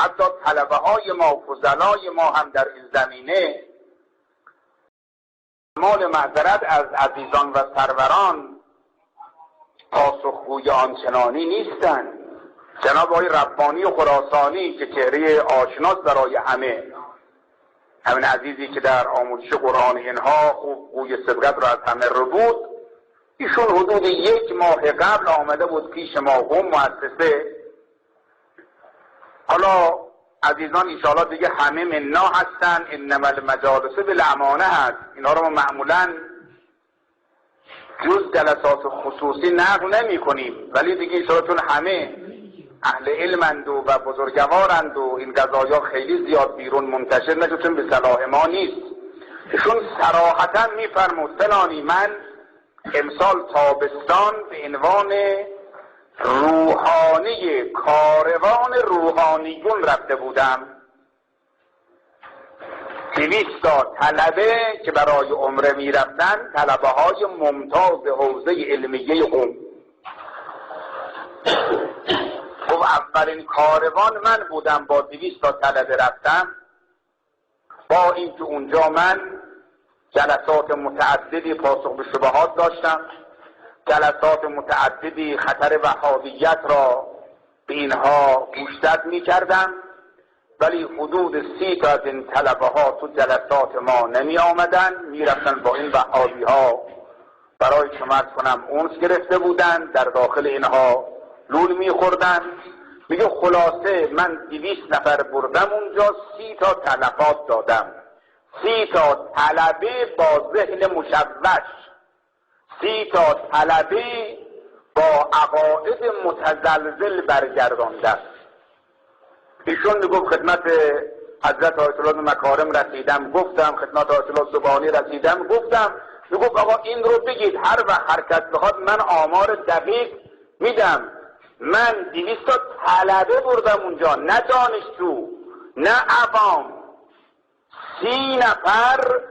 حتی طلبه های ما، فضلای ما هم در این زمینه مال معذرت از عزیزان و سروران پاسخگوی آنچنانی نیستند. جناب آقای ربانی خراسانی که چهره آشناس برای همین عزیزی که در آموزش قرآن اینها خوب گوی سبقت را از همه رو بود، ایشون حدود 1 ماه قبل آمده بود پیش ما هم مؤسسه. حالا عزیزان انشاءالله دیگه همه مننا هستن، انما المجالس بالامانه هست، اینا رو ما معمولا جز جلسات خصوصی نقل نمی کنیم، ولی دیگه انشاءالله چون همه اهل علمند و بزرگوارند و این قضایا خیلی زیاد بیرون منتشر نشد چون به صلاح ما نیست. ایشون صراحتا میفرمود فلانی من امسال تابستان به عنوان روحانی کاروان روحانیون رفته بودم، 200 تا طلبه که برای عمره می رفتن، طلبه های ممتاز حوزه علمیه قم. خب اولین کاروان من بودم، با 200 تا طلبه رفتم، با اینکه اونجا من جلسات متعددی پاسخ به شبهات داشتم، جلسات متعددی خطر وهابیت را به اینها گوشزد می کردم، ولی حدود 30 تا از این طلبه ها تو جلسات ما نمی آمدن، می رفتن با این وهابی ها برای شما کنم اونس گرفته بودن، در داخل اینها لول می خوردن. میگه خلاصه من 200 نفر بردم اونجا، 30 تا تلفات دادم، 30 تا طلبه با ذهن مشوش، 30 تا طلبه با عقاید متزلزل برگردانده. ایشون میگفت خدمت حضرت آیت الله مکارم رسیدم، گفتم خدمت آیت الله زبانی رسیدم، گفتم میگفت آقا این رو بگید هر وقت حرکت بخواد من آمار دقیق میدم. من 200 تا طلبه بردم اونجا، نه دانشجو نه عوام، 30 نفر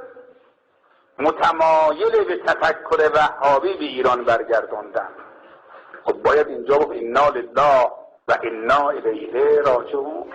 متمایل به تفکر وهابی به ایران برگرداندن. خب باید اینجا گفت انا لله و انا الیه راجعون.